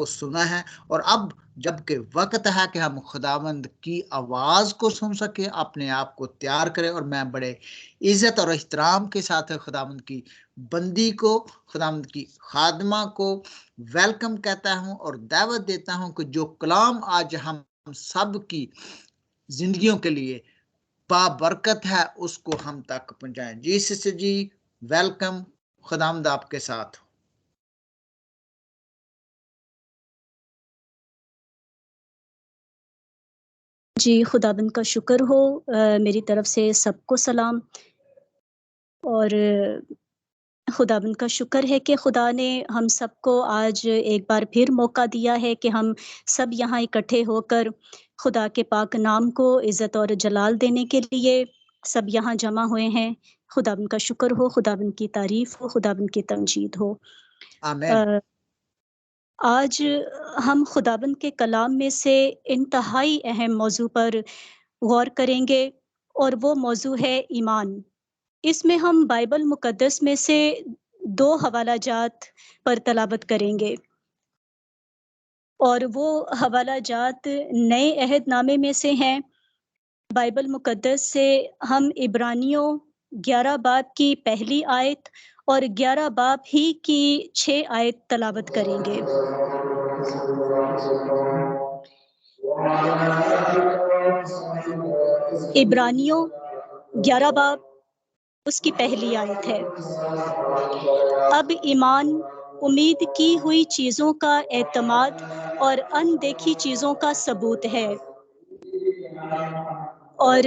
को सुना है और अब जबकि वक़्त है कि हम खुदावंद की आवाज़ को सुन सकें, अपने आप को तैयार करें और मैं बड़े इज़्ज़त और एहतराम के साथ खुदावंद की बंदी को, खुदावंद की खादिमा को वेलकम कहता हूँ और दावत देता हूँ कि जो कलाम आज हम सब की ज़िंदगियों के लिए बाबरकत है, उसको हम तक पहुँचाएँ। जी सिस्टर जी, वेलकम, खुदावंद आपके साथ हो। जी, खुदाबंद का शुक्र हो। मेरी तरफ से सबको सलाम और खुदाबंद का शुक्र है कि खुदा ने हम सबको आज एक बार फिर मौका दिया है कि हम सब यहाँ इकट्ठे होकर खुदा के पाक नाम को इज़्ज़त और जलाल देने के लिए सब यहाँ जमा हुए हैं। खुदाबंद का शुक्र हो, खुदाबंद की तारीफ़ हो, खुदाबंद की तमजीद हो। आमीन। अ, आज हम खुदाबंद के कलाम में से इंतहाई अहम मौज़ू पर गौर करेंगे और वो मौज़ू है ईमान। इसमें हम बाइबल मुक़द्दस में से 2 हवाला जात पर तलावत करेंगे और वो हवाला जात नए अहदनामे में से हैं। बाइबल मुक़द्दस से हम इब्रानियों 11 बाब की पहली आयत और 11 बाब ही की 6 आयत तलावत करेंगे। इब्रानियों 11 बाब उसकी पहली आयत है। अब ईमान उम्मीद की हुई चीज़ों का एतमाद और अनदेखी चीज़ों का सबूत है। और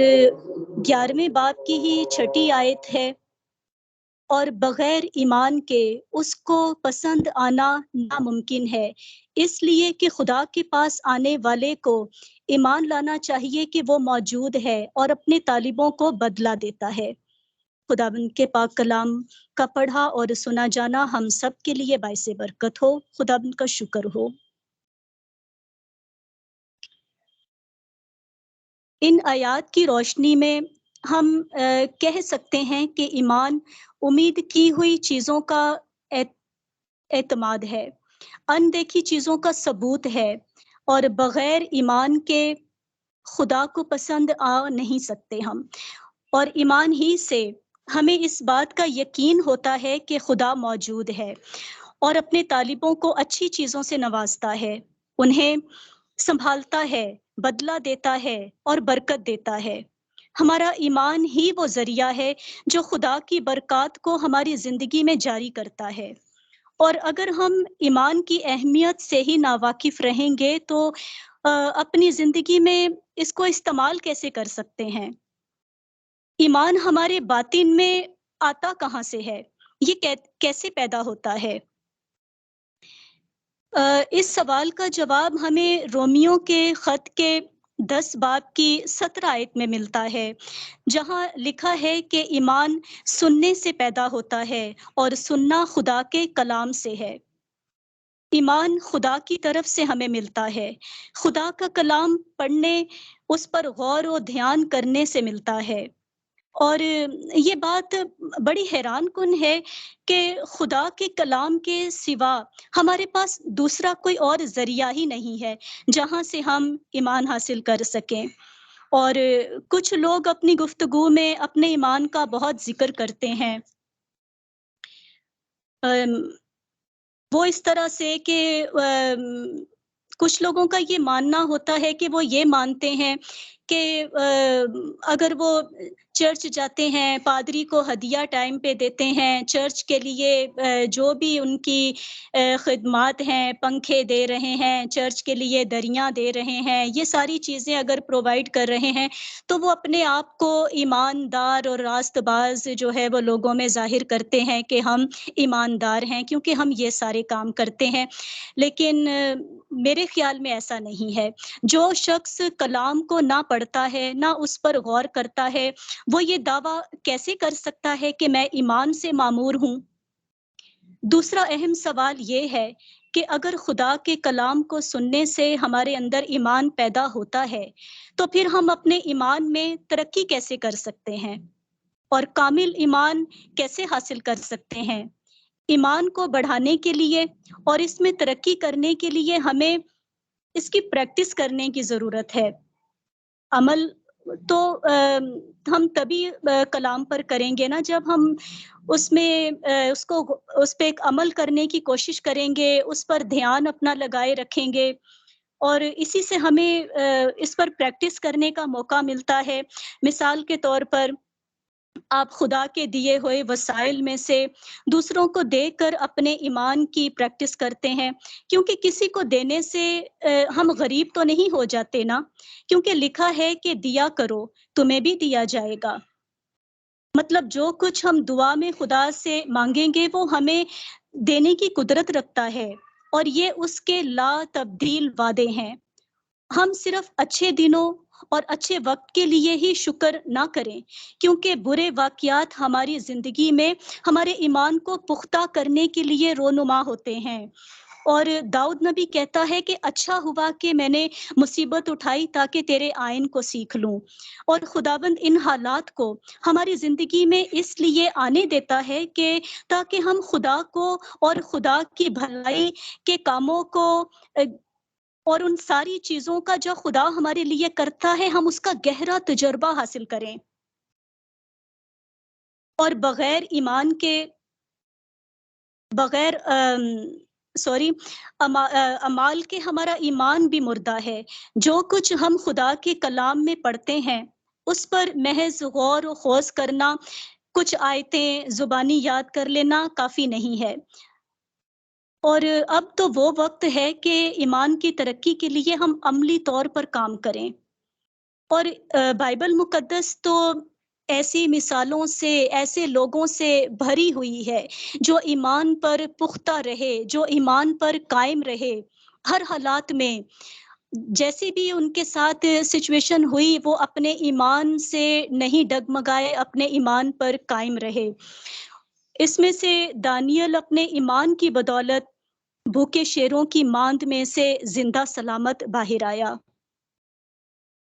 11वें बाब की ही छठी आयत है। और बगैर ईमान के उसको पसंद आना नामुमकिन है, इसलिए कि खुदा के पास आने वाले को ईमान लाना चाहिए कि वो मौजूद है और अपने तालिबों को बदला देता है। खुदावंद के पाक कलाम का पढ़ा और सुना जाना हम सब के लिए बाइसे बरकत हो। खुदावंद का शुक्र हो। इन आयात की रोशनी में हम कह सकते हैं कि ईमान उम्मीद की हुई चीज़ों का एतमाद है, अनदेखी चीज़ों का सबूत है और बगैर ईमान के खुदा को पसंद आ नहीं सकते हम। और ईमान ही से हमें इस बात का यकीन होता है कि खुदा मौजूद है और अपने तालिबों को अच्छी चीज़ों से नवाजता है, उन्हें संभालता है, बदला देता है और बरकत देता है। हमारा ईमान ही वो ज़रिया है जो खुदा की बरकत को हमारी ज़िंदगी में जारी करता है। और अगर हम ईमान की अहमियत से ही नावाकिफ़ रहेंगे तो अपनी ज़िंदगी में इसको इस्तेमाल कैसे कर सकते हैं? ईमान हमारे बातिन में आता कहाँ से है? ये कैसे पैदा होता है? इस सवाल का जवाब हमें रोमियो के खत के 10 बाब की 17 आयत में मिलता है, जहाँ लिखा है कि ईमान सुनने से पैदा होता है और सुनना खुदा के कलाम से है। ईमान खुदा की तरफ से हमें मिलता है। खुदा का कलाम पढ़ने, उस पर गौर और ध्यान करने से मिलता है। और ये बात बड़ी हैरानकुन है कि खुदा के कलाम के सिवा हमारे पास दूसरा कोई और ज़रिया ही नहीं है, जहाँ से हम ईमान हासिल कर सकें। और कुछ लोग अपनी गुफ्तगू में अपने ईमान का बहुत ज़िक्र करते हैं। अम, वो इस तरह से कि कुछ लोगों का ये मानना होता है कि वो ये मानते हैं कि अगर वो चर्च जाते हैं, पादरी को हदिया टाइम पे देते हैं, चर्च के लिए जो भी उनकी खिदमात हैं, पंखे दे रहे हैं, चर्च के लिए दरियाँ दे रहे हैं, ये सारी चीज़ें अगर प्रोवाइड कर रहे हैं, तो वो अपने आप को ईमानदार और रास्तबाज़ जो है वो लोगों में ज़ाहिर करते हैं कि हम ईमानदार हैं क्योंकि हम ये सारे काम करते हैं। लेकिन मेरे ख़्याल में ऐसा नहीं है। जो शख़्स कलाम को ना पढ़ता है, ना उस पर गौर करता है, वो ये दावा कैसे कर सकता है कि मैं ईमान से मामूर हूँ? दूसरा अहम सवाल ये है कि अगर खुदा के कलाम को सुनने से हमारे अंदर ईमान पैदा होता है, तो फिर हम अपने ईमान में तरक्की कैसे कर सकते हैं? और कामिल ईमान कैसे हासिल कर सकते हैं? ईमान को बढ़ाने के लिए और इसमें तरक्की करने के लिए हमें इसकी प्रैक्टिस करने की ज़रूरत है। अमल तो हम तभी कलाम पर करेंगे ना जब हम उसमें उसको उस पे एक अमल करने की कोशिश करेंगे, उस पर ध्यान अपना लगाए रखेंगे और इसी से हमें इस पर प्रैक्टिस करने का मौका मिलता है। मिसाल के तौर पर आप खुदा के दिए हुए वसाइल में से दूसरों को देकर अपने ईमान की प्रैक्टिस करते हैं, क्योंकि किसी को देने से हम गरीब तो नहीं हो जाते ना, क्योंकि लिखा है कि दिया करो, तुम्हें भी दिया जाएगा। मतलब जो कुछ हम दुआ में खुदा से माँगेंगे वो हमें देने की कुदरत रखता है और ये उसके ला तब्दील वादे हैं। हम सिर्फ अच्छे दिनों और अच्छे वक़्त के लिए ही शुक्र ना करें, क्योंकि बुरे वाक़यात हमारी ज़िंदगी में हमारे ईमान को पुख्ता करने के लिए रोनुमा होते हैं। और दाऊद नबी कहता है कि अच्छा हुआ कि मैंने मुसीबत उठाई ताकि तेरे आइन को सीख लूँ। और खुदावंद इन हालात को हमारी ज़िंदगी में इसलिए आने देता है कि ताकि हम खुदा को और खुदा की भलाई के कामों को अ, और उन सारी चीज़ों का जो खुदा हमारे लिए करता है, हम उसका गहरा तजुर्बा हासिल करें। और बगैर ईमान के बगैर सॉरी अमाल के हमारा ईमान भी मुर्दा है। जो कुछ हम खुदा के कलाम में पढ़ते हैं, उस पर महज़ गौर व ख़ौज़ करना, कुछ आयतें ज़ुबानी याद कर लेना काफ़ी नहीं है। और अब तो वो वक़्त है कि ईमान की तरक्की के लिए हम अमली तौर पर काम करें। और बाइबल मुक़द्दस तो ऐसी मिसालों से, ऐसे लोगों से भरी हुई है, जो ईमान पर पुख्ता रहे, जो ईमान पर कायम रहे, हर हालात में। जैसी भी उनके साथ सिचुएशन हुई, वो अपने ईमान से नहीं डगमगाए, अपने ईमान पर कायम रहे। इसमें से दानियल अपने ईमान की बदौलत भूखे शेरों की माँद में से ज़िंदा सलामत बाहर आया।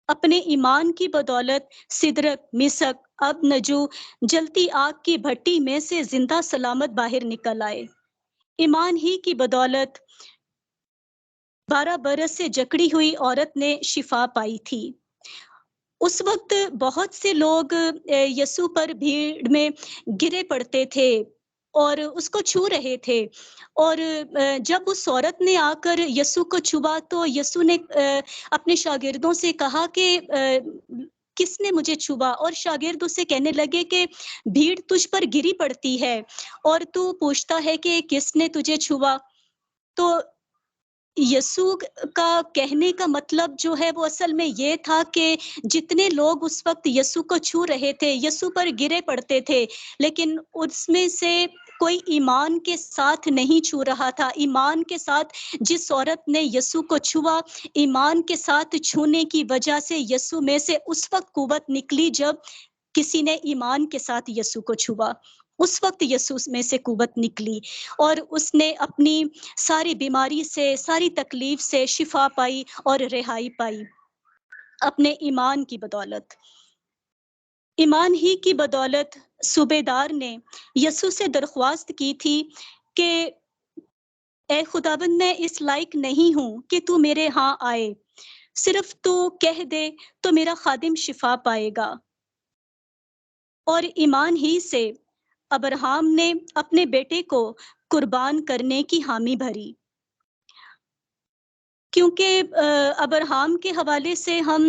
अपने ईमान की बदौलत सिदरक, मिसक, अबनजू जलती आग की भट्टी में से जिंदा सलामत बाहर निकल आए। ईमान ही की बदौलत 12 बरस से जकड़ी हुई औरत ने शिफा पाई थी। उस वक्त बहुत से लोग यीशु पर भीड़ में गिरे पड़ते थे और उसको छू रहे थे। और जब उस औरत ने आकर यीशु को छुआ तो यीशु ने अपने शागिर्दों से कहा कि किसने मुझे छुआ? और शागिर्द उससे कहने लगे कि भीड़ तुझ पर गिरी पड़ती है और तू पूछता है कि किसने तुझे छुआ? तो यीशु का कहने का मतलब जो है वो असल में ये था कि जितने लोग उस वक़्त यीशु को छू रहे थे, यीशु पर गिरे पड़ते थे, लेकिन उसमें से कोई ईमान के साथ नहीं छू रहा था। ईमान के साथ जिस औरत ने यीशु को छुआ, ईमान के साथ छूने की वजह से यीशु में से उस वक़्त कुव्वत निकली जब किसी ने ईमान के साथ यीशु को छुआ। उस वक़्त यीशु में से कुव्वत निकली और उसने अपनी सारी बीमारी से, सारी तकलीफ से शिफा पाई और रिहाई पाई, अपने ईमान की बदौलत। ईमान ही की बदौलत सूबेदार ने यीशु से दरख्वास्त की थी कि ए खुदाबंद, मैं इस लायक नहीं हूँ कि तू मेरे यहाँ आए। सिर्फ तू कह दे तो मेरा खादिम शिफा पाएगा। और ईमान ही से अब्राहम ने अपने बेटे को कुर्बान करने की हामी भरी। क्योंकि अब्राहम के हवाले से हम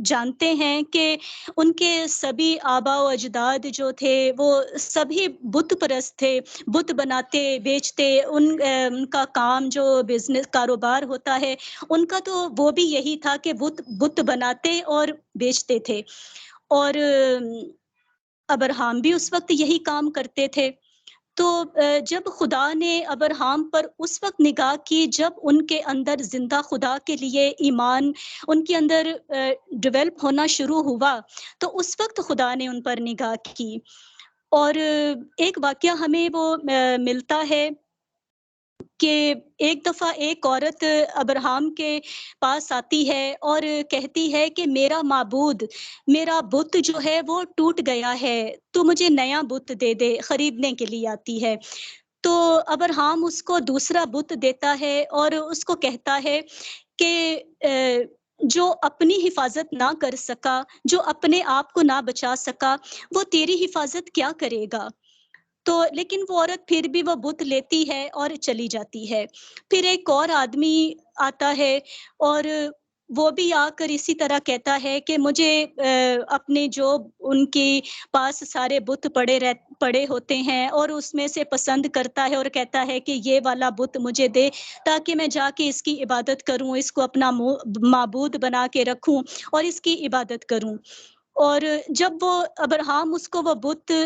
जानते हैं कि उनके सभी आबा-ओ-अजदाद जो थे, वो सभी बुत परस्त थे। बुत बनाते, बेचते, उनका काम जो बिज़नेस कारोबार होता है, उनका तो वो भी यही था कि बुत बुत बनाते और बेचते थे। और अब्राहम भी उस वक़्त यही काम करते थे। तो जब खुदा ने अब्राहम पर उस वक़्त निगाह की जब उनके अंदर ज़िंदा खुदा के लिए ईमान उनके अंदर डेवलप होना शुरू हुआ, तो उस वक़्त खुदा ने उन पर निगाह की। और एक वाक़या हमें वो मिलता है कि एक दफ़ा एक औरत अब्राहम के पास आती है और कहती है कि मेरा बुत जो है वो टूट गया है, तू मुझे नया बुत दे दे, खरीदने के लिए आती है। तो अब्राहम उसको दूसरा बुत देता है और उसको कहता है कि जो अपनी हिफ़ाज़त ना कर सका, जो अपने आप को ना बचा सका, वो तेरी हिफ़ाज़त क्या करेगा? तो लेकिन वो औरत फिर भी वो बुत लेती है और चली जाती है। फिर एक और आदमी आता है और वो भी आकर इसी तरह कहता है कि मुझे अपने जो उनके पास सारे बुत पड़े होते हैं और उसमें से पसंद करता है और कहता है कि ये वाला बुत मुझे दे, ताकि मैं जाके इसकी इबादत करूँ, इसको अपना माबूद बना के रखूँ और इसकी इबादत करूँ। और जब वो अब्राहम उसको वो बुत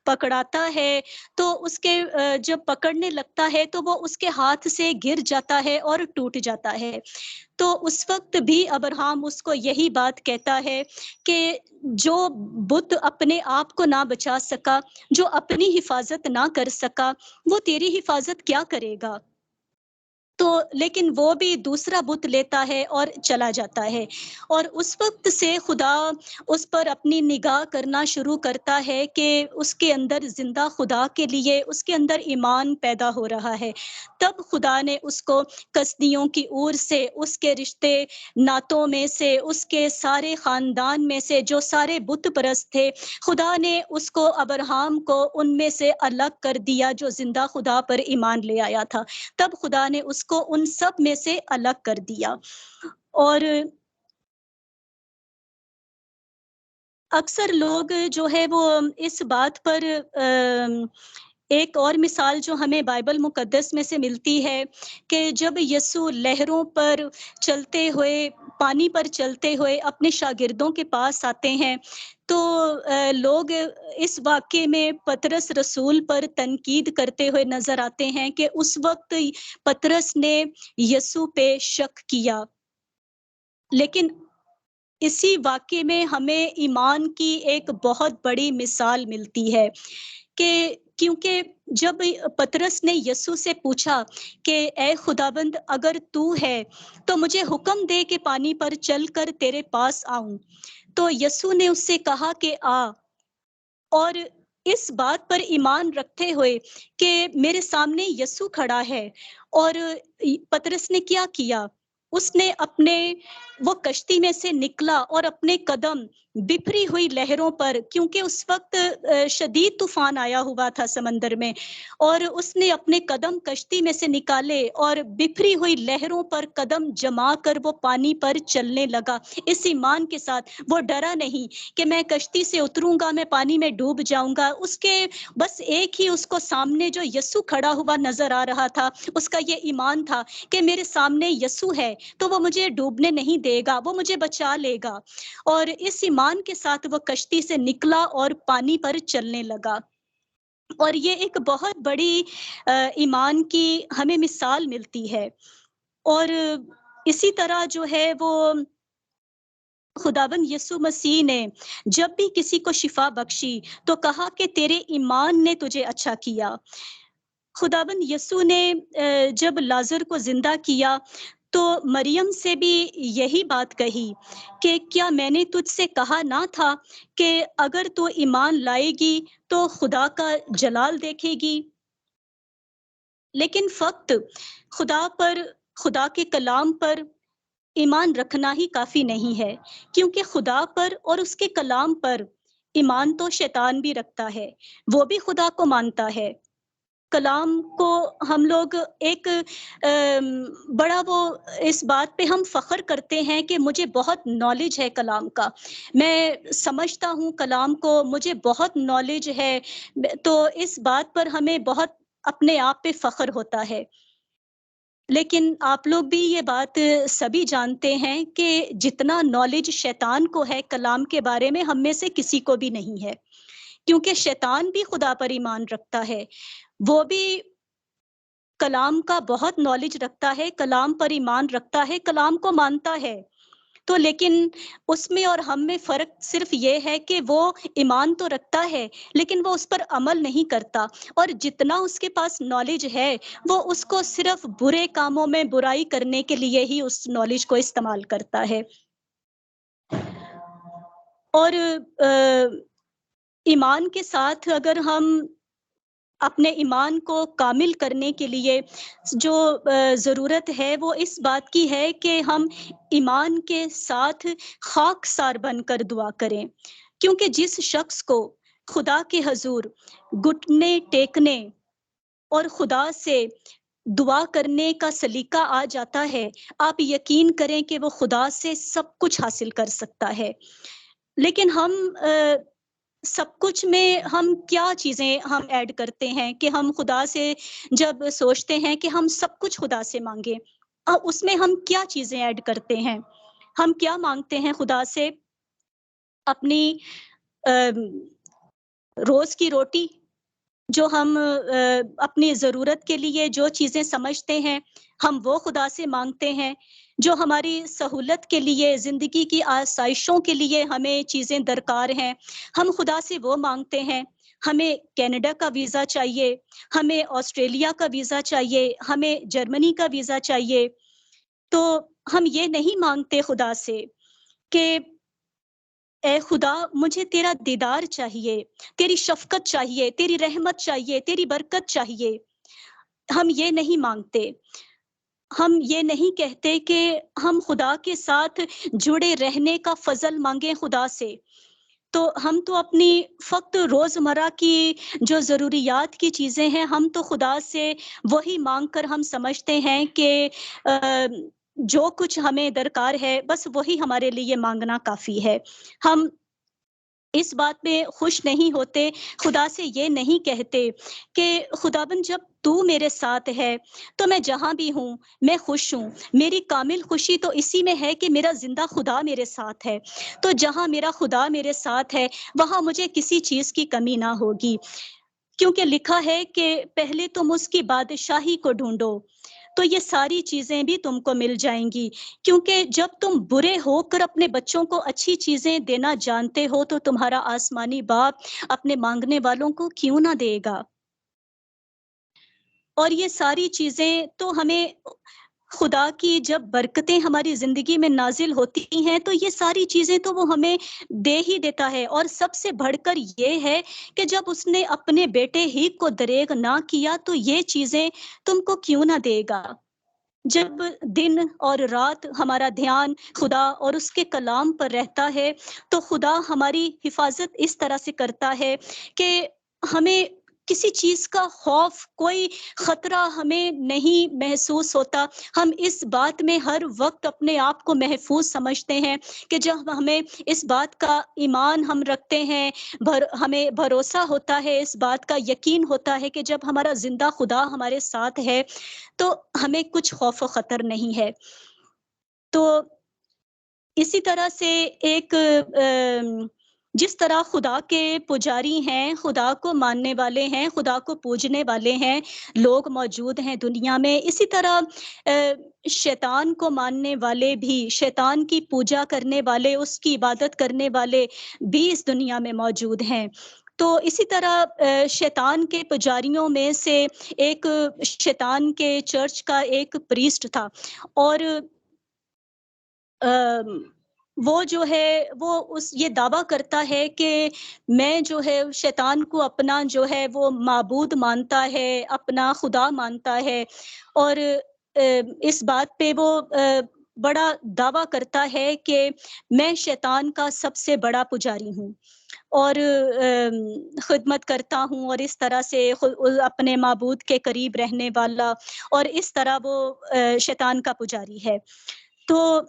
पकड़ाता है, तो उसके जब पकड़ने लगता है तो वो उसके हाथ से गिर जाता है और टूट जाता है। तो उस वक़्त भी अब्राहम उसको यही बात कहता है कि जो बुत अपने आप को ना बचा सका, जो अपनी हिफ़ाज़त ना कर सका, वो तेरी हिफ़ाज़त क्या करेगा? तो लेकिन वो भी दूसरा बुत लेता है और चला जाता है और उस वक़्त से खुदा उस पर अपनी निगाह करना शुरू करता है कि उसके अंदर ज़िंदा खुदा के लिए उसके अंदर ईमान पैदा हो रहा है। तब खुदा ने उसको कसदियों की ऊर से, उसके रिश्ते नातों में से, उसके सारे ख़ानदान में से जो सारे बुत परस्त थे, खुदा ने उसको अब्राहम को उनमें से अलग कर दिया जो ज़िंदा खुदा पर ईमान ले आया था। तब खुदा ने उसको उन सब में से अलग कर दिया। और अक्सर लोग जो है वो इस बात पर एक और मिसाल जो हमें बाइबल मुक़द्दस में से मिलती है कि जब यीशु लहरों पर चलते हुए, पानी पर चलते हुए अपने शागिर्दों के पास आते हैं, तो लोग इस वाक़ये में पतरस रसूल पर तनकीद करते हुए नज़र आते हैं कि उस वक़्त पतरस ने यीशु पे शक किया। लेकिन इसी वाक़ये में हमें ईमान की एक बहुत बड़ी मिसाल मिलती है कि क्योंकि जब पतरस ने यीशु से पूछा कि ए खुदाबंद, अगर तू है, तो मुझे हुक्म दे कि पानी पर चलकर तेरे पास आऊँ। तो यीशु ने उससे कहा कि आ। और इस बात पर ईमान रखते हुए कि मेरे सामने यीशु खड़ा है और पतरस ने क्या किया? उसने अपने वो कश्ती में से निकला और अपने कदम बिखरी हुई लहरों पर, क्योंकि उस वक़्त शदीद तूफ़ान आया हुआ था समंदर में, और उसने अपने कदम कश्ती में से निकाले और बिखरी हुई लहरों पर कदम जमाकर वो पानी पर चलने लगा। इस ईमान के साथ वो डरा नहीं कि मैं कश्ती से उतरूँगा, मैं पानी में डूब जाऊँगा। उसके बस एक ही उसको सामने जो यीशु खड़ा हुआ नज़र आ रहा था, उसका ये ईमान था कि मेरे सामने यीशु है, तो वो मुझे डूबने नहीं देगा, वो मुझे बचा लेगा। और इस ईमान के साथ वो कश्ती से निकला और पानी पर चलने लगा। और ये एक बहुत बड़ी ईमान की हमें मिसाल मिलती है। और इसी तरह जो है वो खुदावंद यीशु मसीह ने जब भी किसी को शिफा बख्शी, तो कहा कि तेरे ईमान ने तुझे अच्छा किया। खुदावंद यीशु ने जब लाजर को जिंदा किया, तो मरियम से भी यही बात कही कि क्या मैंने तुझसे कहा ना था कि अगर तू ईमान लाएगी तो खुदा का जलाल देखेगी। लेकिन फक्त खुदा पर, खुदा के कलाम पर ईमान रखना ही काफ़ी नहीं है, क्योंकि खुदा पर और उसके कलाम पर ईमान तो शैतान भी रखता है, वो भी खुदा को मानता है। कलाम को हम लोग एक बड़ा वो इस बात पे हम फ़ख्र करते हैं कि मुझे बहुत नॉलेज है कलाम का। मैं समझता हूँ कलाम को, मुझे बहुत नॉलेज है। तो इस बात पर हमें बहुत अपने आप पे फ़ख्र होता है। लेकिन आप लोग भी ये बात सभी जानते हैं कि जितना नॉलेज शैतान को है कलाम के बारे में, हम में से किसी को भी नहीं है। क्योंकि शैतान भी खुदा पर ईमान रखता है। वो भी कलाम का बहुत नॉलेज रखता है, कलाम पर ईमान रखता है, कलाम को मानता है। तो लेकिन उसमें और हम में फ़र्क सिर्फ़ ये है कि वो ईमान तो रखता है, लेकिन वो उस पर अमल नहीं करता, और जितना उसके पास नॉलेज है, वो उसको सिर्फ़ बुरे कामों में बुराई करने के लिए ही उस नॉलेज को इस्तेमाल करता है। और ईमान के साथ अगर हम अपने ईमान को कामिल करने के लिए जो ज़रूरत है, वो इस बात की है कि हम ईमान के साथ खाकसार बनकर दुआ करें। क्योंकि जिस शख्स को खुदा के हज़ूर घुटने टेकने और खुदा से दुआ करने का सलीका आ जाता है, आप यकीन करें कि वो खुदा से सब कुछ हासिल कर सकता है। लेकिन हम सब कुछ में हम क्या चीज़ें हम ऐड करते हैं कि हम खुदा से जब सोचते हैं कि हम सब कुछ खुदा से माँगे, उसमें हम क्या चीज़ें ऐड करते हैं? हम क्या माँगते हैं खुदा से? अपनी अ, रोज़ की रोटी, जो हम अपनी ज़रूरत के लिए जो चीज़ें समझते हैं, हम वो खुदा से माँगते हैं। जो हमारी सहूलत के लिए, ज़िंदगी की आसाइशों के लिए हमें चीज़ें दरकार हैं, हम खुदा से वो माँगते हैं। हमें कनाडा का वीज़ा चाहिए, हमें ऑस्ट्रेलिया का वीज़ा चाहिए, हमें जर्मनी का वीज़ा चाहिए। तो हम ये नहीं माँगते खुदा से कि ए खुदा, मुझे तेरा दीदार चाहिए, तेरी शफ़क़त चाहिए, तेरी रहमत चाहिए, तेरी बरकत चाहिए। हम ये नहीं माँगते। हम ये नहीं कहते कि हम खुदा के साथ जुड़े रहने का फ़ज़ल माँगे खुदा से। तो हम तो अपनी फ़क़्त रोज़मर्रा की जो ज़रूरियात की चीज़ें हैं, हम तो खुदा से वही माँग कर हम समझते हैं कि जो कुछ हमें दरकार है, बस वही हमारे लिए माँगना काफ़ी है। हम इस बात में खुश नहीं होते, खुदा से ये नहीं कहते कि खुदाबंद, जब तू मेरे साथ है, तो मैं जहाँ भी हूँ, मैं खुश हूँ। मेरी कामिल खुशी तो इसी में है कि मेरा ज़िंदा खुदा मेरे साथ है। तो जहाँ मेरा खुदा मेरे साथ है, वहाँ मुझे किसी चीज़ की कमी ना होगी। क्योंकि लिखा है कि पहले तुम उसकी बादशाही को ढूँढो, तो ये सारी चीज़ें भी तुमको मिल जाएँगी। क्योंकि जब तुम बुरे होकर अपने बच्चों को अच्छी चीज़ें देना जानते हो, तो तुम्हारा आसमानी बाप अपने माँगने वालों को क्यों ना देगा? और ये सारी चीज़ें तो हमें खुदा की जब बरकतें हमारी ज़िंदगी में नाज़िल होती हैं, तो ये सारी चीज़ें तो वो हमें दे ही देता है। और सबसे बढ़कर ये है कि जब उसने अपने बेटे ही को दरेग ना किया, तो ये चीज़ें तुमको क्यों ना देगा? जब दिन और रात हमारा ध्यान खुदा और उसके कलाम पर रहता है, तो खुदा हमारी हिफ़ाज़त इस तरह से करता है कि हमें किसी चीज़ का खौफ़, कोई ख़तरा हमें नहीं महसूस होता। हम इस बात में हर वक़्त अपने आप को महफ़ूज़ समझते हैं कि जब हमें इस बात का ईमान हम रखते हैं, हमें भरोसा होता है, इस बात का यकीन होता है कि जब हमारा ज़िंदा खुदा हमारे साथ है, तो हमें कुछ खौफ़ व ख़तर नहीं है। तो इसी तरह से एक जिस तरह खुदा के पुजारी हैं, खुदा को मानने वाले हैं, खुदा को पूजने वाले हैं, लोग मौजूद हैं दुनिया में, इसी तरह शैतान को मानने वाले भी, शैतान की पूजा करने वाले, उसकी इबादत करने वाले भी इस दुनिया में मौजूद हैं। तो इसी तरह शैतान के पुजारियों में से एक, शैतान के चर्च का एक प्रीस्ट था, और अम, वो जो है, वो उस ये दावा करता है कि मैं जो है शैतान को अपना जो है वो माबूद मानता है, अपना खुदा मानता है, और इस बात पे वो बड़ा दावा करता है कि मैं शैतान का सबसे बड़ा पुजारी हूँ, और खिदमत करता हूँ, और इस तरह से अपने माबूद के करीब रहने वाला, और इस तरह वो शैतान का पुजारी है। तो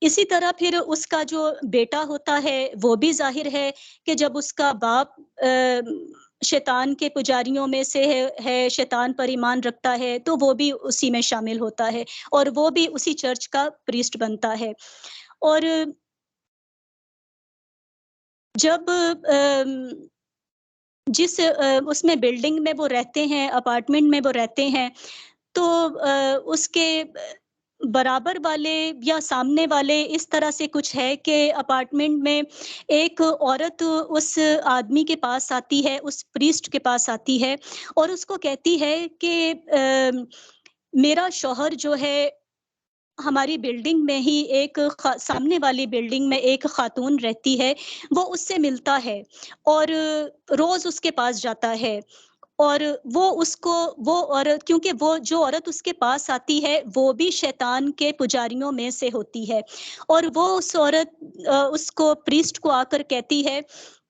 इसी तरह फिर उसका जो बेटा होता है, वो भी ज़ाहिर है कि जब उसका बाप शैतान के पुजारियों में से है, शैतान पर ईमान रखता है, तो वो भी उसी में शामिल होता है, और वो भी उसी चर्च का प्रीस्ट बनता है। और जब जिस उसमें बिल्डिंग में वो रहते हैं, अपार्टमेंट में वो रहते हैं, तो उसके बराबर वाले या सामने वाले इस तरह से कुछ है कि अपार्टमेंट में एक औरत उस आदमी के पास आती है, उस प्रीस्ट के पास आती है और उसको कहती है कि मेरा शौहर जो है हमारी बिल्डिंग में ही एक सामने वाली बिल्डिंग में एक खातून रहती है, वो उससे मिलता है और रोज़ उसके पास जाता है। और वो उसको वो औरत क्योंकि वो जो औरत उसके पास आती है, वो भी शैतान के पुजारियों में से होती है और वो उस औरत उसको प्रीस्ट को आकर कहती है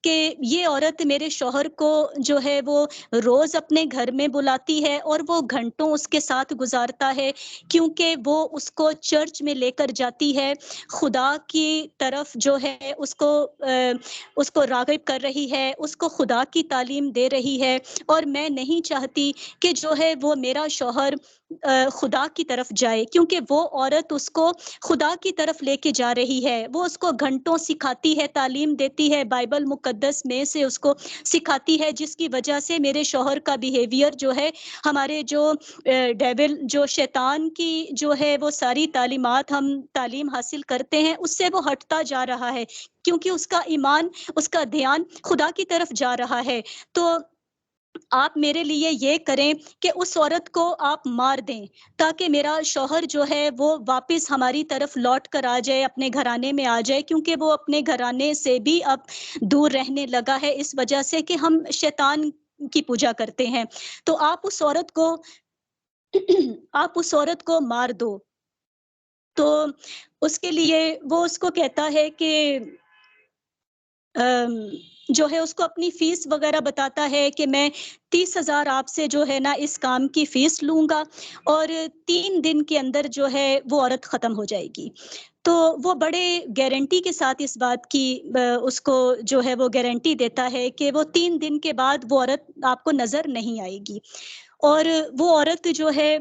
कि ये औरत मेरे शौहर को जो है वो रोज़ अपने घर में बुलाती है और वो घंटों उसके साथ गुज़ारता है क्योंकि वो उसको चर्च में लेकर जाती है, खुदा की तरफ जो है उसको राग़िब कर रही है, उसको खुदा की तालीम दे रही है और मैं नहीं चाहती कि जो है वो मेरा शौहर खुदा की तरफ जाए क्योंकि वो औरत उसको खुदा की तरफ लेके जा रही है। वो उसको घंटों सिखाती है, तालीम देती है, बाइबल मुक़द्दस में से उसको सिखाती है जिसकी वजह से मेरे शौहर का बिहेवियर जो है हमारे जो डेविल जो शैतान की जो है वो सारी तालीमात हम तालीम हासिल करते हैं, उससे वो हटता जा रहा है क्योंकि उसका ईमान, उसका ध्यान खुदा की तरफ जा रहा है। तो आप मेरे लिए ये करें कि उस औरत को आप मार दें, ताकि मेरा शौहर जो है वो वापस हमारी तरफ लौट कर आ जाए, अपने घराने में आ जाए क्योंकि वो अपने घराने से भी अब दूर रहने लगा है इस वजह से कि हम शैतान की पूजा करते हैं। तो आप उस औरत को आप उस औरत को मार दो। तो उसके लिए वो उसको कहता है कि अम, जो है उसको अपनी फ़ीस वग़ैरह बताता है कि मैं 30,000 आपसे जो है ना इस काम की फ़ीस लूँगा और 3 दिन के अंदर जो है वो औरत ख़त्म हो जाएगी। तो वो बड़े गारंटी के साथ इस बात की उसको जो है वो गारंटी देता है कि वो 3 दिन के बाद वो औरत आपको नज़र नहीं आएगी। और वो औरत जो है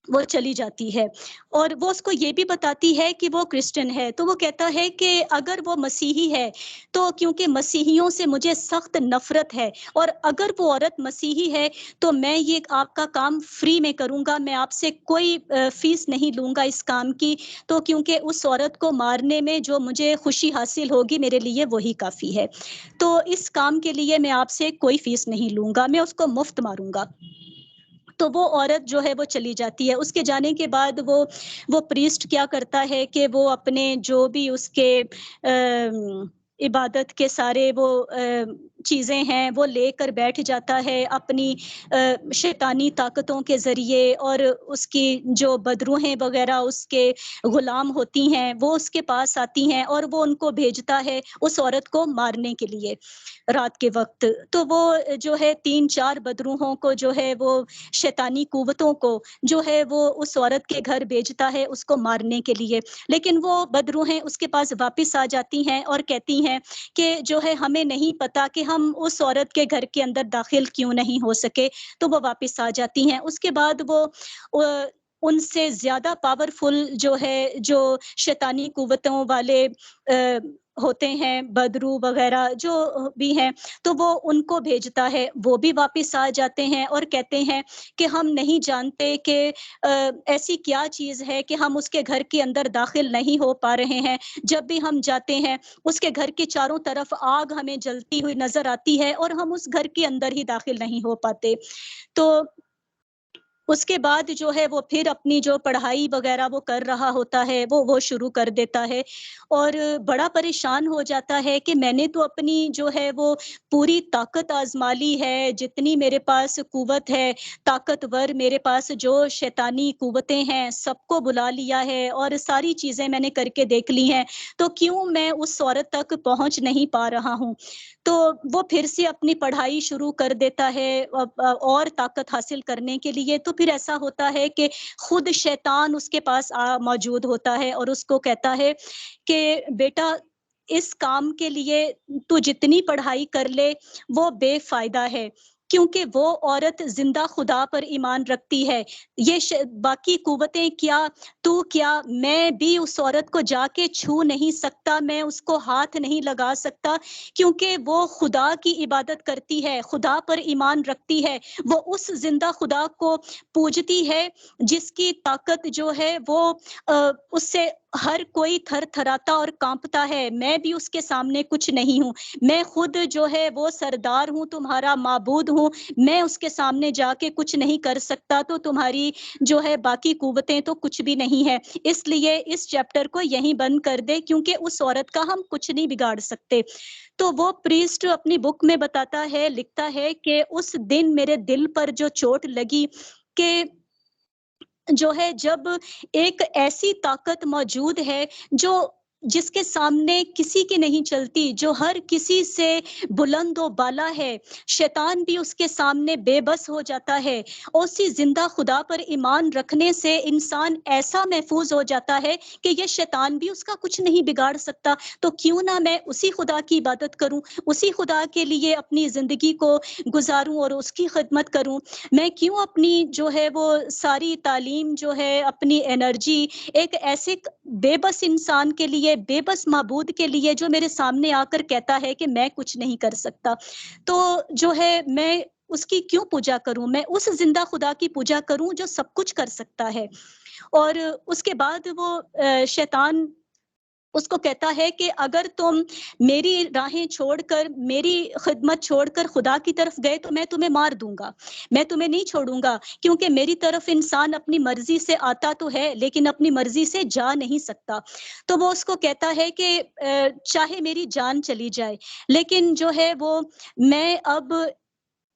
वो चली जाती है और वो उसको ये भी बताती है कि वो क्रिश्चियन है। तो वो कहता है कि अगर वो मसीही है, तो क्योंकि मसीहियों से मुझे सख्त नफ़रत है और अगर वो औरत मसीही है, तो मैं ये आपका काम फ्री में करूँगा, मैं आपसे कोई फ़ीस नहीं लूँगा इस काम की। तो क्योंकि उस औरत को मारने में जो मुझे खुशी हासिल होगी, मेरे लिए वही काफ़ी है। तो इस काम के लिए मैं आपसे कोई फ़ीस नहीं लूँगा, मैं उसको मुफ़्त मारूँगा। तो वो औरत जो है वो चली जाती है। उसके जाने के बाद वो प्रीस्ट क्या करता है कि वो अपने जो भी उसके इबादत के सारे वो चीज़ें हैं, वो लेकर बैठ जाता है अपनी शैतानी ताकतों के ज़रिए और उसकी जो बदरूहें वग़ैरह उसके गुलाम होती हैं, वो उसके पास आती हैं और वो उनको भेजता है उस औरत को मारने के लिए, रात के वक़्त। तो वो जो है 3-4 बदरूहों को जो है वो शैतानी कुव्वतों को जो है वो उस औरत के घर भेजता है उसको मारने के लिए। लेकिन वो बदरूहें उसके पास वापिस आ जाती हैं और कहती हैं कि जो है हमें नहीं पता कि हम उस औरत के घर के अंदर दाखिल क्यों नहीं हो सके, तो वो वापिस आ जाती हैं। उसके बाद वो उनसे ज़्यादा पावरफुल जो है, जो शैतानी कुव्वतों वाले होते हैं, बदरू वग़ैरह जो भी हैं, तो वो उनको भेजता है। वो भी वापिस आ जाते हैं और कहते हैं कि हम नहीं जानते कि ऐसी क्या चीज़ है कि हम उसके घर के अंदर दाखिल नहीं हो पा रहे हैं। जब भी हम जाते हैं, उसके घर के चारों तरफ आग हमें जलती हुई नज़र आती है और हम उस घर के अंदर ही दाखिल नहीं हो पाते। तो उसके बाद जो है वो फिर अपनी जो पढ़ाई वग़ैरह वो कर रहा होता है, वो शुरू कर देता है और बड़ा परेशान हो जाता है कि मैंने तो अपनी जो है वो पूरी ताकत आज़मा ली है, जितनी मेरे पास कुव्वत है, ताकतवर मेरे पास जो शैतानी कुव्वतें हैं, सबको बुला लिया है और सारी चीज़ें मैंने करके देख ली हैं, तो क्यों मैं उस औरत तक पहुँच नहीं पा रहा हूँ? तो वो फिर से अपनी पढ़ाई शुरू कर देता है और ताकत हासिल करने के लिए। तो फिर ऐसा होता है कि खुद शैतान उसके पास मौजूद होता है और उसको कहता है कि बेटा, इस काम के लिए तू जितनी पढ़ाई कर ले वो बेफ़ायदा है। क्योंकि वो औरत जिंदा खुदा पर ईमान रखती है। ये बाकी कुव्वतें क्या, तू क्या, मैं भी उस औरत को जाके छू नहीं सकता, मैं उसको हाथ नहीं लगा सकता, क्योंकि वो खुदा की इबादत करती है, खुदा पर ईमान रखती है, वो उस जिंदा खुदा को पूजती है, जिसकी ताकत जो है वो उससे हर कोई थरथराता और कांपता है। मैं भी उसके सामने कुछ नहीं हूँ, मैं खुद जो है वो सरदार हूँ, तुम्हारा माबूद हूँ, मैं उसके सामने जाके कुछ नहीं कर सकता, तो तुम्हारी जो है बाकी कुव्वतें तो कुछ भी नहीं है। इसलिए इस चैप्टर को यहीं बंद कर दे, क्योंकि उस औरत का हम कुछ नहीं बिगाड़ सकते। तो वो प्रीस्ट अपनी बुक में बताता है, लिखता है कि उस दिन मेरे दिल पर जो चोट लगी कि जो है जब एक ऐसी ताकत मौजूद है जो जिसके सामने किसी की नहीं चलती, जो हर किसी से बुलंद व बाला है, शैतान भी उसके सामने बेबस हो जाता है। उसी जिंदा खुदा पर ईमान रखने से इंसान ऐसा महफूज हो जाता है कि ये शैतान भी उसका कुछ नहीं बिगाड़ सकता। तो क्यों ना मैं उसी खुदा की इबादत करूं, उसी खुदा के लिए अपनी जिंदगी को गुजारूं और उसकी खिदमत करूं। मैं क्यों अपनी जो है वो सारी तालीम जो है, अपनी एनर्जी एक ऐसे बेबस इंसान के लिए, बेबस माबूद के लिए जो मेरे सामने आकर कहता है कि मैं कुछ नहीं कर सकता, तो जो है मैं उसकी क्यों पूजा करूं? मैं उस जिंदा खुदा की पूजा करूं जो सब कुछ कर सकता है। और उसके बाद वो शैतान उसको कहता है कि अगर तुम मेरी राहें छोड़कर, मेरी खिदमत छोड़कर खुदा की तरफ गए, तो मैं तुम्हें मार दूंगा, मैं तुम्हें नहीं छोड़ूंगा, क्योंकि मेरी तरफ इंसान अपनी मर्जी से आता तो है, लेकिन अपनी मर्जी से जा नहीं सकता। तो वो उसको कहता है कि चाहे मेरी जान चली जाए, लेकिन जो है वो मैं अब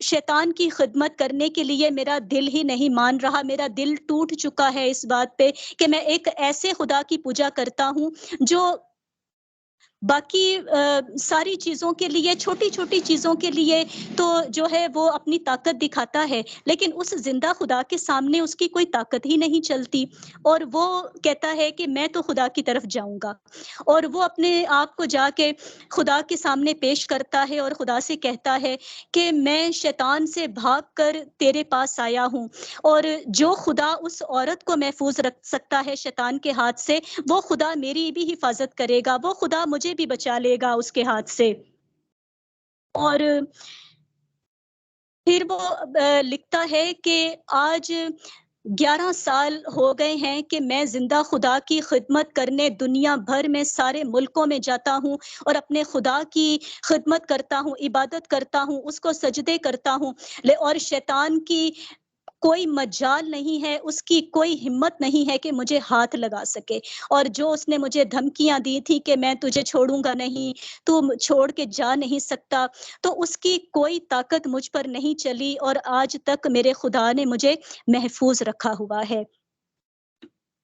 शैतान की खिदमत करने के लिए मेरा दिल ही नहीं मान रहा, मेरा दिल टूट चुका है इस बात पे कि मैं एक ऐसे खुदा की पूजा करता हूँ जो बाकी सारी चीज़ों के लिए, छोटी-छोटी चीज़ों के लिए तो जो है वो अपनी ताकत दिखाता है, लेकिन उस ज़िंदा खुदा के सामने उसकी कोई ताकत ही नहीं चलती, और वो कहता है कि मैं तो खुदा की तरफ जाऊँगा। और वो अपने आप को जाके खुदा के सामने पेश करता है और खुदा से कहता है कि मैं शैतान से भागकर तेरे पास आया हूँ, और जो खुदा उस औरत को महफूज़ रख सकता है शैतान के हाथ से, वो खुदा मेरी भी हिफाज़त करेगा, वो खुदा मुझे भी बचा लेगा उसके हाथ से। और फिर वो लिखता है कि आज 11 साल हो गए हैं कि मैं ज़िंदा खुदा की खिदमत करने दुनिया भर में सारे मुल्कों में जाता हूँ और अपने खुदा की खिदमत करता हूँ, इबादत करता हूँ, उसको सजदे करता हूँ। ले और शैतान की कोई मजाल नहीं है, उसकी कोई हिम्मत नहीं है कि मुझे हाथ लगा सके। और जो उसने मुझे धमकियाँ दी थी कि मैं तुझे छोड़ूँगा नहीं, तू छोड़ के जा नहीं सकता, तो उसकी कोई ताकत मुझ पर नहीं चली, और आज तक मेरे खुदा ने मुझे महफूज़ रखा हुआ है।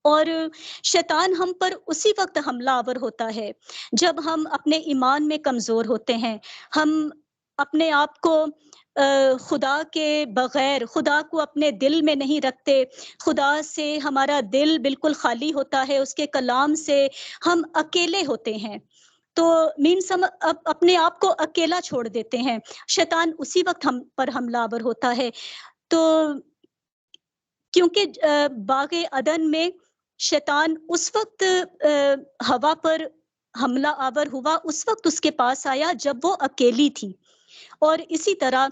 और शैतान हम पर उसी वक़्त हमलावर होता है, जब हम अपने ईमान में कमज़ोर होते हैं। हम अपने आप को खुदा के बगैर, खुदा को अपने दिल में नहीं रखते। खुदा से हमारा दिल बिल्कुल खाली होता है, उसके कलाम से हम अकेले होते हैं। तो मीन्स हम अपने आप को अकेला छोड़ देते हैं। शैतान उसी वक़्त हम पर हमलावर होता है। तो क्योंकि बाग़े अदन में शैतान उस वक़्त हवा पर हमला आवर हुआ, उस वक़्त उसके पास आया जब वो अकेली थी। और इसी तरह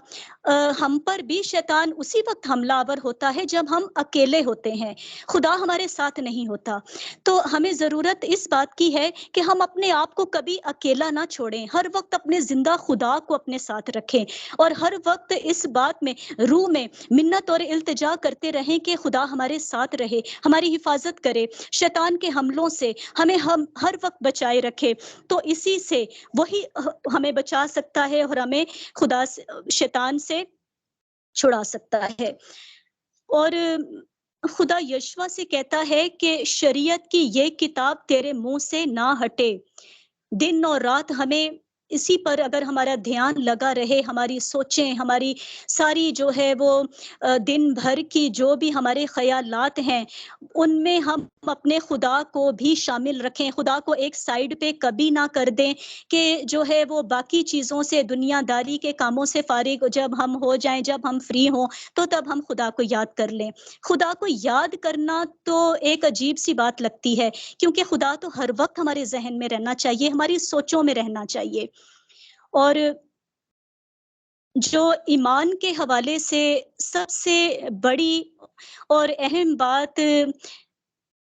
हम पर भी शैतान उसी वक़्त हमलावर होता है जब हम अकेले होते हैं, खुदा हमारे साथ नहीं होता। तो हमें ज़रूरत इस बात की है कि हम अपने आप को कभी अकेला ना छोड़ें, हर वक़्त अपने ज़िंदा खुदा को अपने साथ रखें, और हर वक़्त इस बात में, रूह में मिन्नत और इल्तिजा करते रहें कि खुदा हमारे साथ रहे, हमारी हिफ़ाज़त करे, शैतान के हमलों से हम हर वक़्त बचाए रखे। तो इसी से वही हमें बचा सकता है और हमें खुदा से शैतान से छुड़ा सकता है। और खुदा यशवा से कहता है कि शरीयत की ये किताब तेरे मुँह से ना हटे। दिन और रात हमें इसी पर अगर हमारा ध्यान लगा रहे, हमारी सोचें, हमारी सारी जो है वो दिन भर की जो भी हमारे ख़यालात हैं, उनमें हम अपने खुदा को भी शामिल रखें। खुदा को एक साइड पे कभी ना कर दें कि जो है वो बाकी चीज़ों से, दुनियादारी के कामों से फ़ारिग जब हम हो जाएँ, जब हम फ्री हों, तो तब हम खुदा को याद कर लें। खुदा को याद करना तो एक अजीब-सी बात लगती है, क्योंकि खुदा तो हर वक़्त हमारे ज़हन में रहना चाहिए, हमारी सोचों में रहना चाहिए। और जो ईमान के हवाले से सबसे बड़ी और अहम बात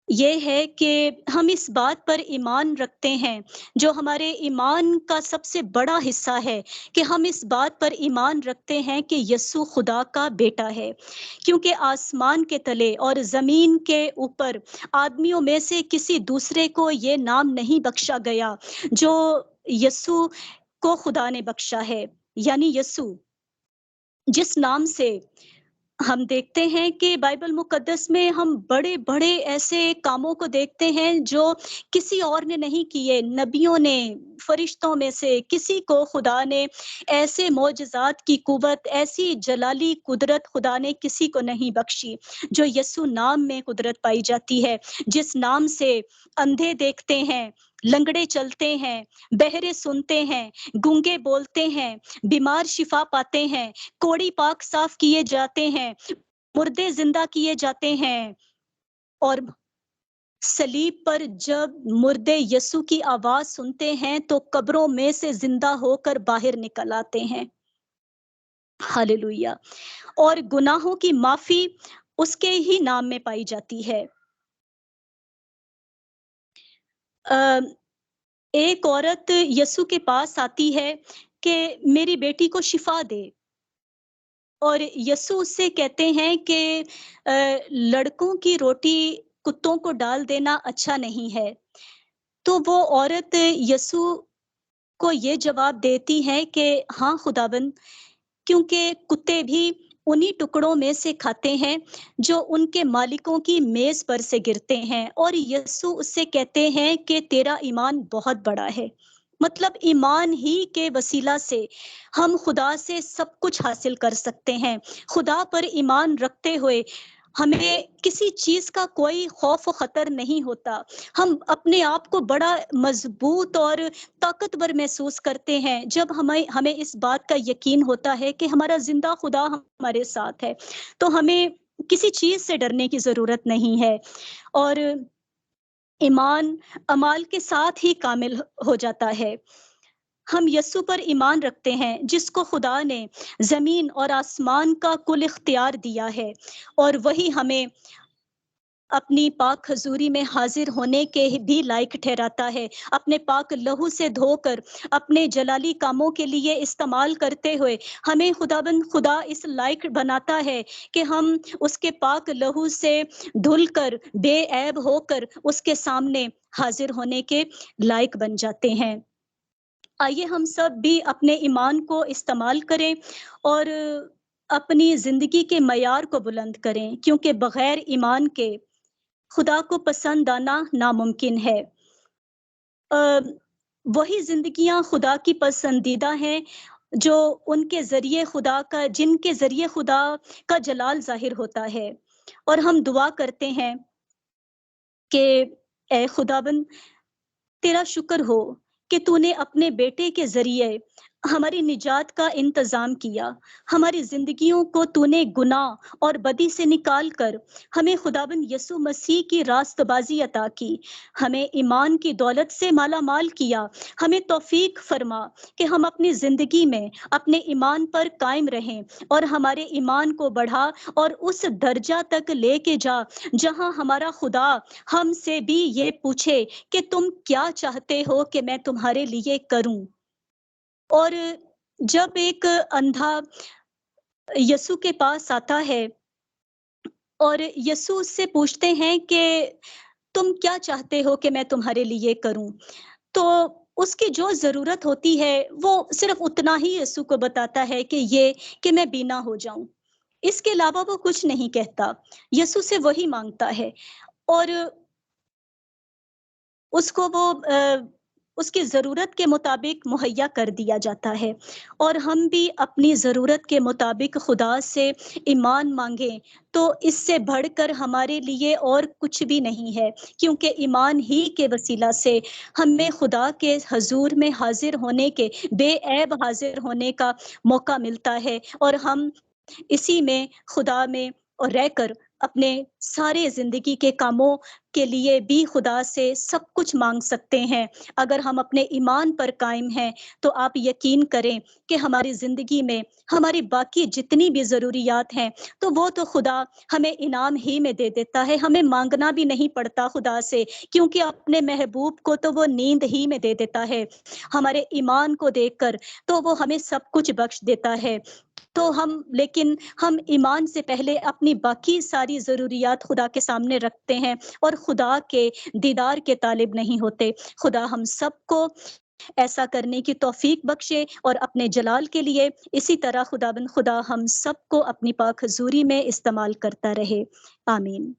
ये है कि हम इस बात पर ईमान रखते हैं, जो हमारे ईमान का सबसे बड़ा हिस्सा है, कि हम इस बात पर ईमान रखते हैं कि यीशु खुदा का बेटा है। क्योंकि आसमान के तले और ज़मीन के ऊपर आदमियों में से किसी दूसरे को ये नाम नहीं बख्शा गया, जो यीशु को खुदा ने बख्शा है, यानी यीशु, जिस नाम से हम देखते हैं कि बाइबल मुकद्दस में हम बड़े-बड़े ऐसे कामों को देखते हैं जो किसी और ने नहीं किए। नबियों ने, फरिश्तों में से किसी को खुदा ने ऐसे मौजज़ात की कुव्वत, ऐसी जलाली कुदरत खुदा ने किसी को नहीं बख्शी, जो यीशु नाम में कुदरत पाई जाती है। जिस नाम से अंधे देखते हैं, लंगड़े चलते हैं, बहरे सुनते हैं, गूंगे बोलते हैं, बीमार शिफा पाते हैं, कोढ़ी पाक साफ किए जाते हैं, मुर्दे जिंदा किए जाते हैं। और सलीब पर जब मुर्दे यीशु की आवाज सुनते हैं तो कब्रों में से जिंदा होकर बाहर निकल आते हैं। हालेलुया। और गुनाहों की माफी उसके ही नाम में पाई जाती है। अ, एक औरत यीशु के पास आती है कि मेरी बेटी को शिफा दे, और यीशु उससे कहते हैं कि लड़कों की रोटी कुत्तों को डाल देना अच्छा नहीं है। तो वो औरत यीशु को ये जवाब देती है कि हाँ खुदाबंद, क्योंकि कुत्ते भी उन्हीं टुकड़ों में से खाते हैं जो उनके मालिकों की मेज पर से गिरते हैं। और यीशु उससे कहते हैं कि तेरा ईमान बहुत बड़ा है। मतलब ईमान ही के वसीला से हम खुदा से सब कुछ हासिल कर सकते हैं। खुदा पर ईमान रखते हुए हमें किसी चीज का कोई खौफ और खतर नहीं होता। हम अपने आप को बड़ा मजबूत और ताकतवर महसूस करते हैं जब हमें हमें इस बात का यकीन होता है कि हमारा जिंदा खुदा हमारे साथ है। तो हमें किसी चीज से डरने की जरूरत नहीं है। और ईमान अमाल के साथ ही कामिल हो जाता है। हम यस्सु पर ईमान रखते हैं जिसको खुदा ने जमीन और आसमान का कुल इख्तियार दिया है, और वही हमें अपनी पाक हजूरी में हाजिर होने के भी लायक ठहराता है। अपने पाक लहू से धोकर अपने जलाली कामों के लिए इस्तेमाल करते हुए हमें खुदाबंद खुदा इस लायक बनाता है कि हम उसके पाक लहू से धुलकर बेऐब होकर उसके सामने हाजिर होने के लायक बन जाते हैं। आइए हम सब भी अपने ईमान को इस्तेमाल करें और अपनी जिंदगी के मयार को बुलंद करें, क्योंकि बगैर ईमान के खुदा को पसंद आना नामुमकिन है। अ, वही जिंदगियां खुदा की पसंदीदा हैं जो उनके जरिए खुदा का जिनके जरिए खुदा का जलाल जाहिर होता है। और हम दुआ करते हैं कि ए खुदाबंद, तेरा शुक्र हो कि तूने अपने बेटे के ज़रिए हमारी निजात का इंतज़ाम किया। हमारी ज़िंदगियों को तूने गुनाह और बदी से निकाल कर हमें खुदाबंद यीशु मसीह की रास्तबाज़ी अता की। हमें ईमान की दौलत से माला-माल किया। हमें तौफ़ीक फ़रमा कि हम अपनी ज़िंदगी में अपने ईमान पर कायम रहें और हमारे ईमान को बढ़ा और उस दर्जा तक लेके जा, जहाँ हमारा खुदा हमसे भी ये पूछे कि तुम क्या चाहते हो कि मैं तुम्हारे लिए करूं। और जब एक अंधा यीशु के पास आता है और यीशु उससे पूछते हैं कि तुम क्या चाहते हो कि मैं तुम्हारे लिए करूं, तो उसकी जो जरूरत होती है वो सिर्फ उतना ही यीशु को बताता है कि ये कि मैं बीना हो जाऊं। इसके अलावा वो कुछ नहीं कहता, यीशु से वही मांगता है। और उसको वो उसकी ज़रूरत के मुताबिक मुहैया कर दिया जाता है। और हम भी अपनी ज़रूरत के मुताबिक खुदा से ईमान माँगें, तो इससे बढ़कर हमारे लिए और कुछ भी नहीं है, क्योंकि ईमान ही के वसीला से हमें खुदा के हज़ूर में हाज़िर होने के, बेऐब हाज़िर होने का मौका मिलता है, और हम इसी में, खुदा में और रहकर अपने सारे ज़िंदगी के कामों के लिए भी खुदा से सब कुछ माँग सकते हैं। अगर हम अपने ईमान पर कायम हैं, तो आप यकीन करें कि हमारी ज़िंदगी में हमारी बाकी जितनी भी ज़रूरियात हैं, तो वो तो खुदा हमें इनाम ही में दे देता है। हमें माँगना भी नहीं पड़ता खुदा से, क्योंकि अपने महबूब को तो वो नींद ही में दे देता है। हमारे ईमान को देखकर तो वो हमें सब कुछ बख्श देता है। तो हम ईमान से पहले अपनी बाकी सारी ज़रूरियात खुदा के सामने रखते हैं और खुदा के दीदार के तालिब नहीं होते। खुदा हम सबको ऐसा करने की तौफ़ीक बख्शे और अपने जलाल के लिए इसी तरह खुदा हम सबको अपनी पाक हज़ूरी में इस्तेमाल करता रहे। आमीन।